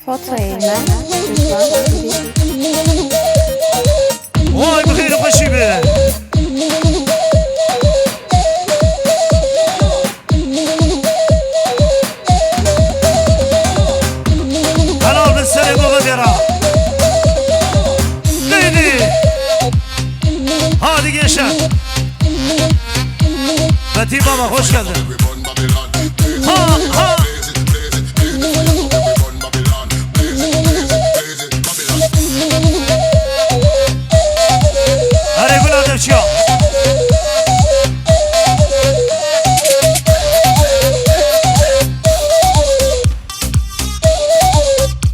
fotoğrafı lütfen. Vay بخير خوشی به helal bir sene baba dera neydi hadi gençler Fethi baba hoş geldin ha ha Çiyo.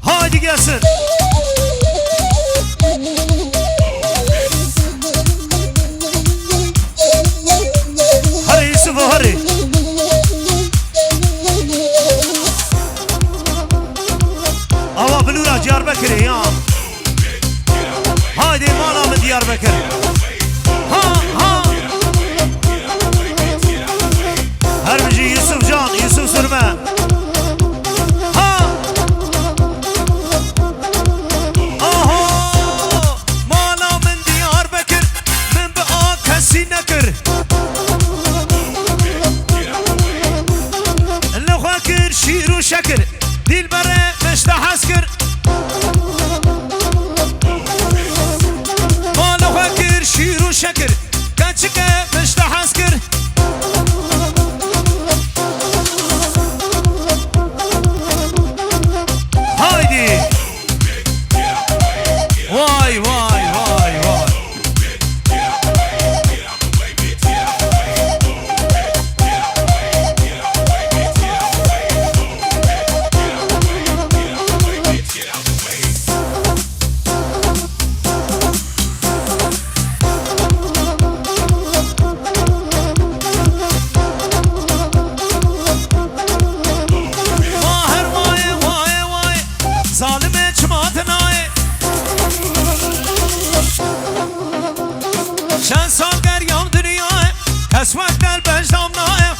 Haydi gelsin. Hadi Yusuf hadi. Ava Blura Diyarbakır ya. Haydi Manamı Diyarbakır. Harbici Yusuf Can, Yusuf Sürme ha aha Mala min Diyarbakır min bi a kesi nekir Lexwa kir şîr û şekir Dilbere meştehez kir Ma lexwa kir şîr û şekir Keçike meştehez kir Vay vay vay vay Mahir vay vay vay Zalime çımadına چند سال گریام دنیاه کس وقت دل بجدام نایم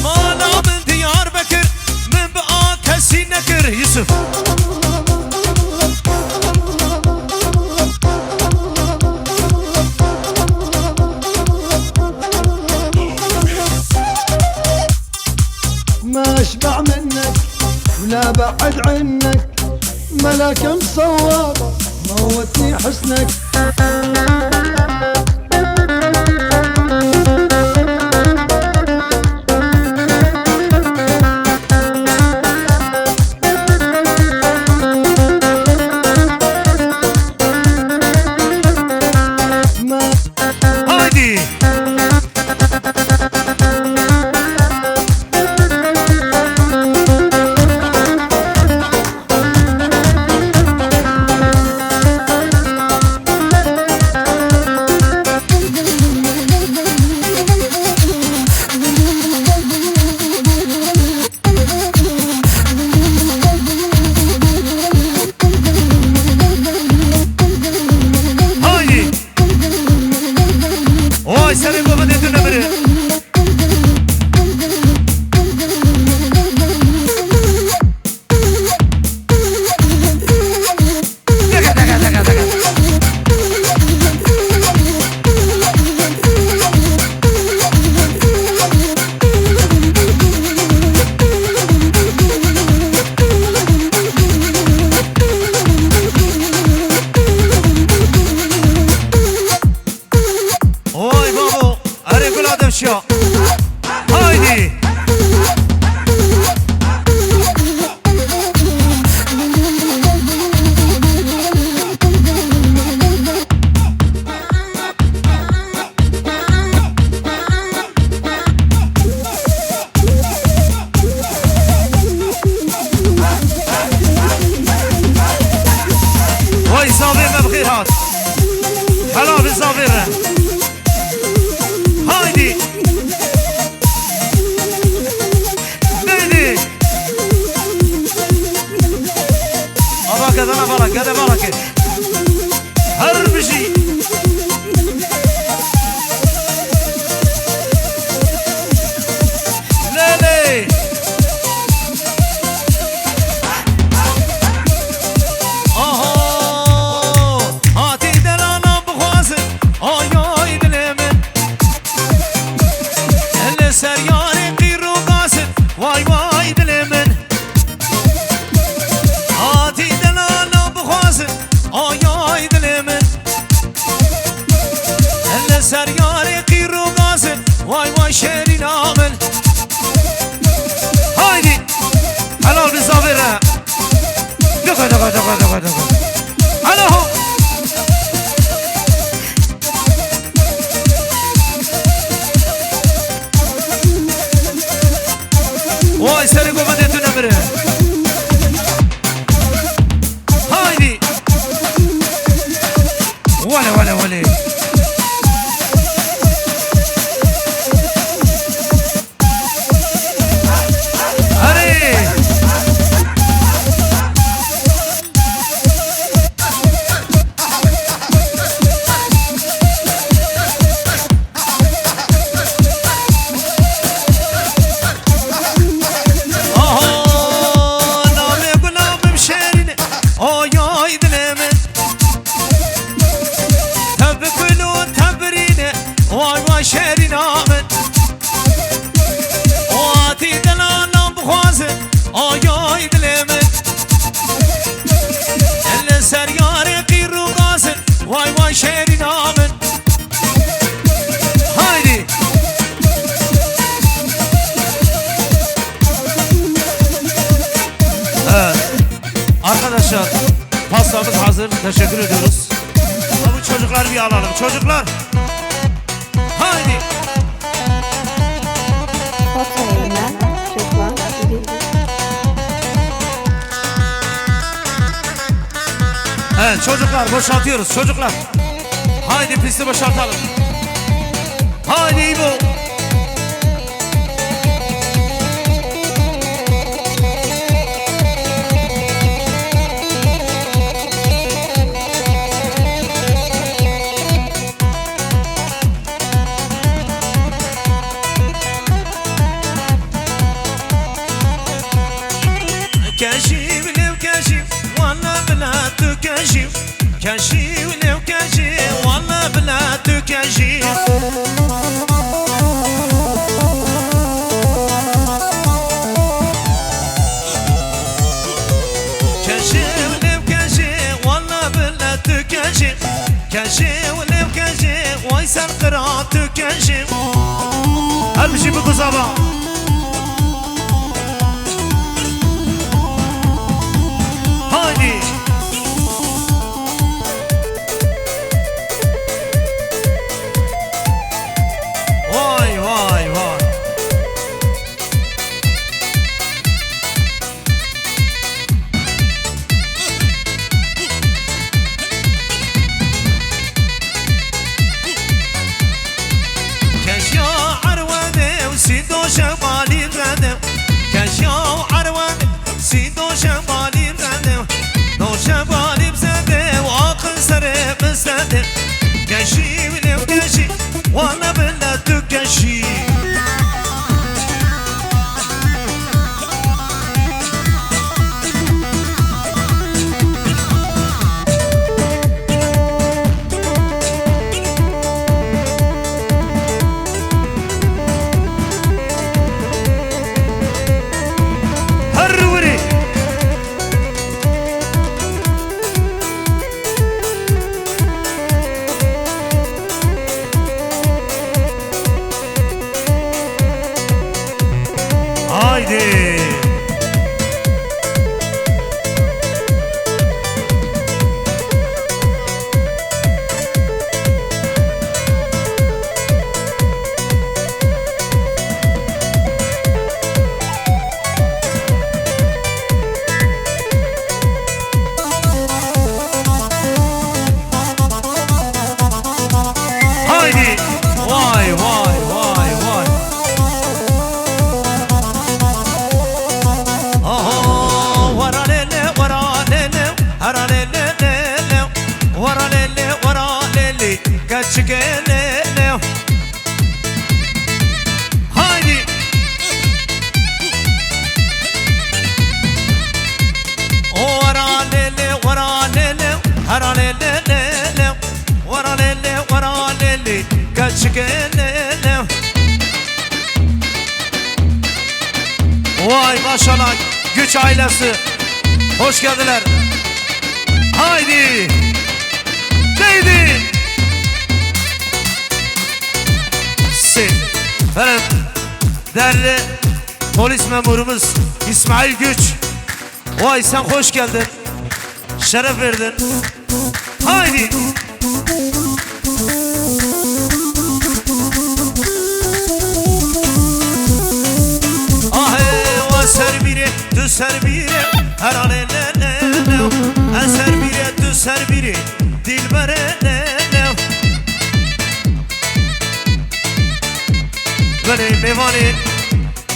مالا من دیار بکر من به آن کسی نکر یوسف ما اشبع منك ولا بعد عنك ملاك مصور موتني حسنك haydi Vay senin baba dedin ömrü haydi vay zavir bخير هات هلا بالزavir haydi كذا بركة هذا بركة هربشي ليلي vay vay dilimin Ati delala bıxwazin ay ay dilimin Elle ser yâri qîru gazin vay vay şerinamın Haydi helal bize vere Dıkı dıkı dıkı dıkı dıkı Alo Vay seni kubat ettin ömrü Haydi Vale vale vale Hadi şerinamın O ati delalam bıxwazin ay ay dilimin Elle ser yâri qîru gazin vay vay şerinamın Haydi Evet arkadaşlar pastamız hazır teşekkür ediyoruz Bu çocuklar bir alalım çocuklar Haydi Foto yayınlar. Çocuklar. Biri. Evet çocuklar boşaltıyoruz çocuklar Haydi pisti boşaltalım Haydi İbo كاشف لو كاشف والله بلا تكاشف كاشف لو كاشف والله بلا تكاشف كاشف لو كاشف والله بلا تكاشف كاشف لو كاشف ويسر قراءة تكاشف هرمشي بقصابة Haydi Vay vay vay كشيا عروده وسيدو شمالي غدم كشيا عروده سيدو شمالي غدم دو شمالي بزده واقل سره بزده كشي ولو كشي وانا بلا تكشي Haydi Haydi Vay vay vay vay Wara lele wara lele hara lele lele wara lele kaç gelele Haydi wara lele hara lele wara lele kaç gelele Vay maşallah güç ailesi. Hoş geldiler. Haydi. Neydi? Efendim değerli polis memurumuz İsmail Güç. Vay sen hoş geldin. Şeref verdin. Haydi. Serbire, tu serbire, her an elene, serbire, tu serbire, dilbere ne. Böyle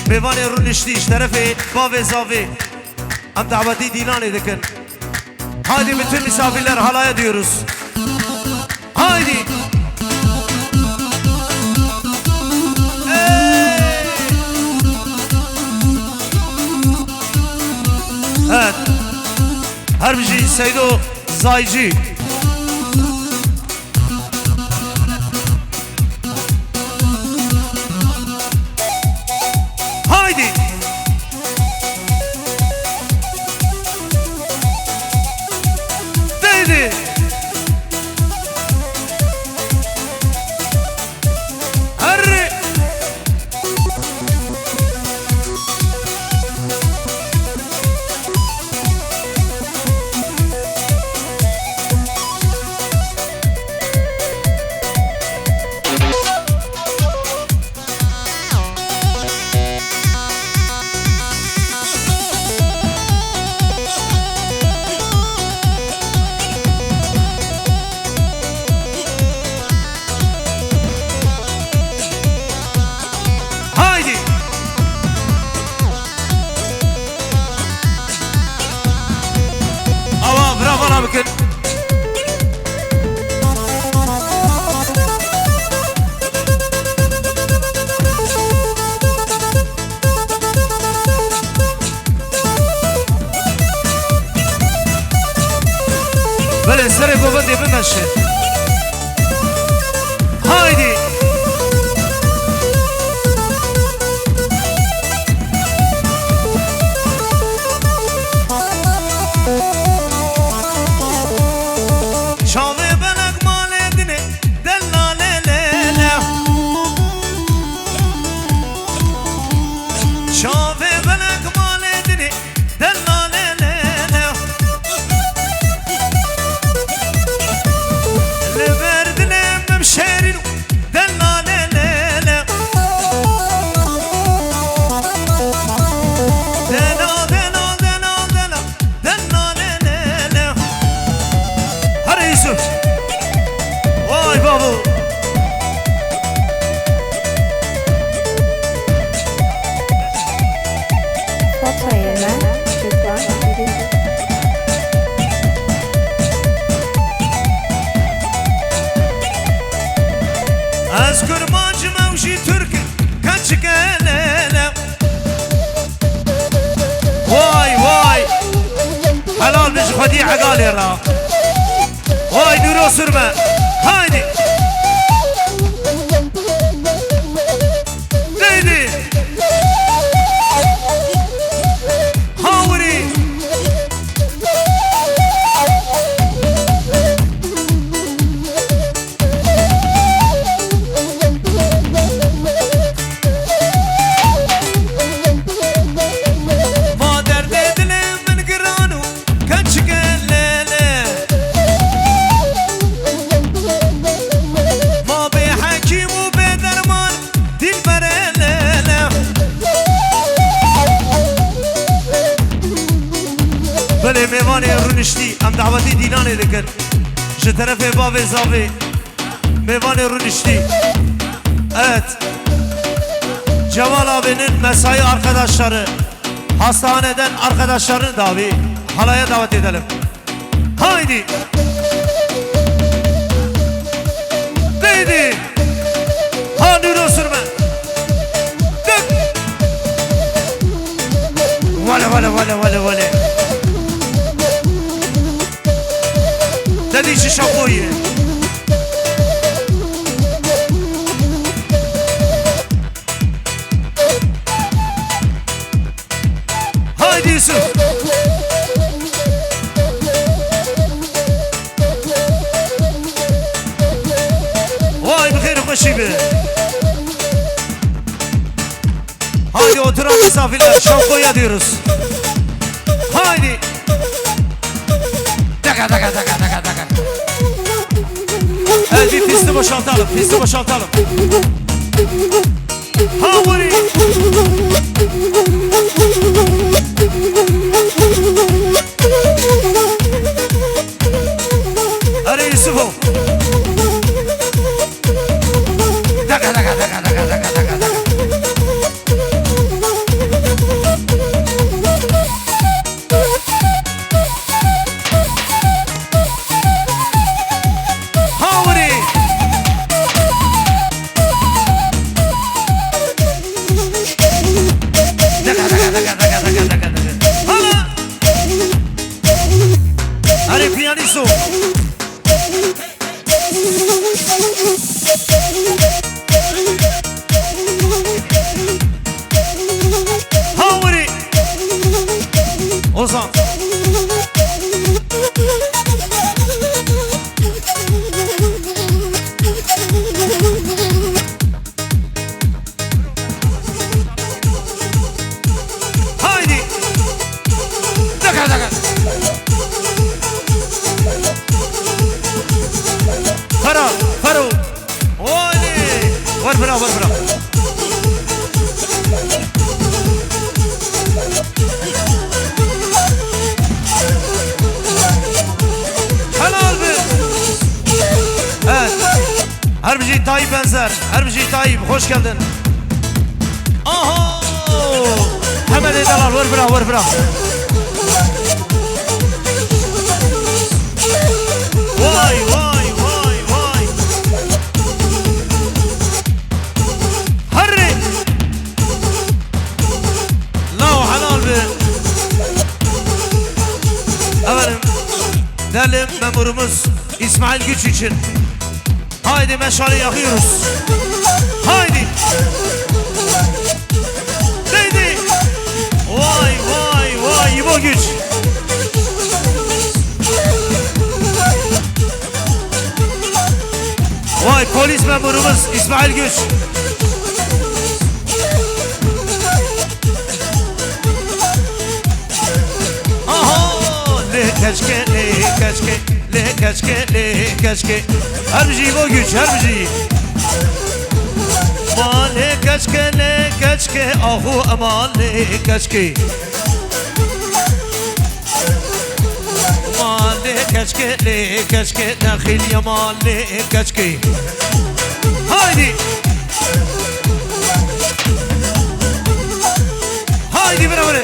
mevane runişti iş tarafı, bave zavi, am daveti dilan edikin. Haydi bütün misafirler halaya diyoruz. Haydi. Evet. Harbici Seydo Zaycı. Haydi. Değdi. Harri. Bakın. Böyle sere baba diye bir naşı. Haydi. Vay babu. Foto yerine çocuklar birinci. Az kurmancı mevşi Türk kaç gelene. Vay vay. Helal bizi hadiye قال يرا. Vay duru sürme. Haydi. Neydi? Havri. بله میوانی رونشتی ام دعوتی دیلانه دکن ج طرف باب زاوی میوانی رونشتی. Evet Cemal abinin mesai arkadaşları, hastaneden arkadaşlarını da bir halaya davet edelim. Haydi. Neydi? Handuro sürme. Dök. Vale vale vale vale vale. Dedi şişakoyu. Haydi Yusuf. Vay bixeyr hoşi be. Haydi oturan misafirler şampoya diyoruz. Haydi. Daka daka daka daka daka. Evet bir pisti boşaltalım, pisti boşaltalım. Hamuri. Hadi Yusuf'um. Daka daka daka daka daka daka daka. Hamuri. Daka daka daka daka daka daka daka. Hala. Hadi piyanisto. Hamuri. Ozan. Haydi. Daka daka. Faro, Faro. Haydi. Var bırak, var bırak. Helal be. Evet. Harbici Tayyip Benzer. Harbici Tayyip hoş geldin. Aha. Hemen edalar var bırak, var bırak. Vay vay vay vay. Harri. La helal be. Efendim. Değerli memurumuz İsmail Güç için. Haydi meşale yakıyoruz. Haydi. Neydi? Vay vay vay İbo Güç. Vay polis memurumuz İsmail Güç. Aha le keşke le keşke le keşke le keşke. Harbici İbo Güç harbici. Ma le keşke le keşke ahu aman le keşke. keşke le keşke dahil yaman le keşke. Haydi. Haydi beraber.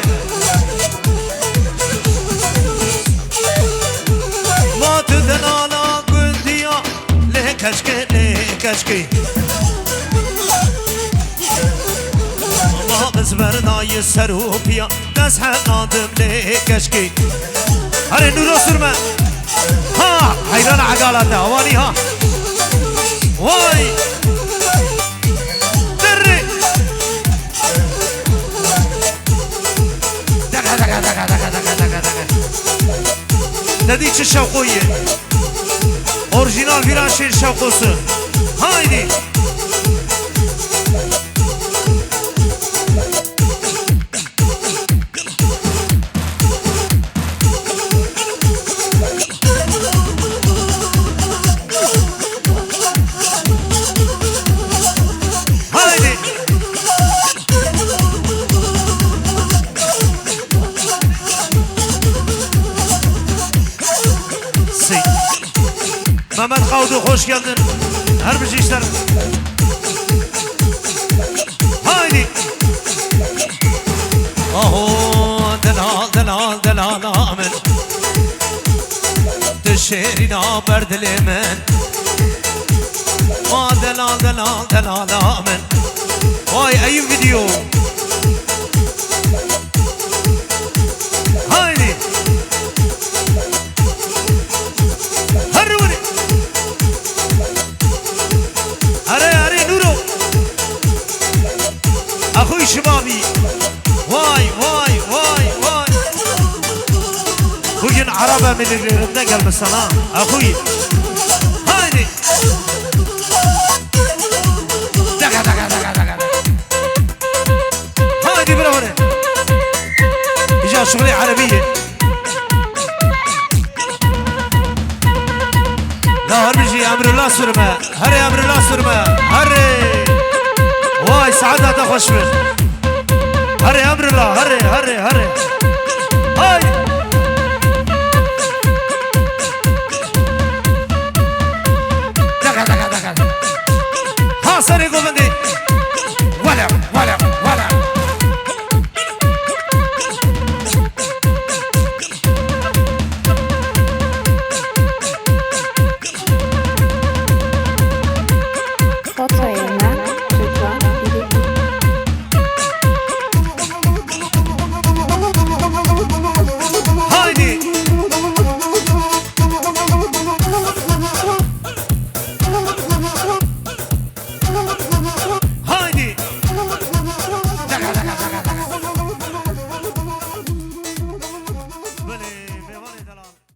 Matıdan ala gündüya le keşke le keşke. Ma bezvernayı serupiya neshe nadım le keşke. Hadi nuru sürme. Ha hayran agalata avani ha. Vay. Derri. Daka daka daka daka daka daka daka. Dedi ki şavkoyu. Orijinal viran şehir şavkosu. Haydi. Mehmet Kavdu hoş geldin. Her bir şey isterim. Haydi. Aho delal delal delal amen. Dışarına berdelemen. Ma delal delal delal amen. Vay ayıp gidiyor. Haydi. أخوي شبابي واي واي واي واي عربة من اللي قلب السلام اخوي هايدي دقا دقا دقا دقا هايدي برا هنا اجا شغلي عربية لا هرمجي امر الله سرمة هري امر الله سرمة هري واي سعادة تخوش من هري امر الله هري هري هري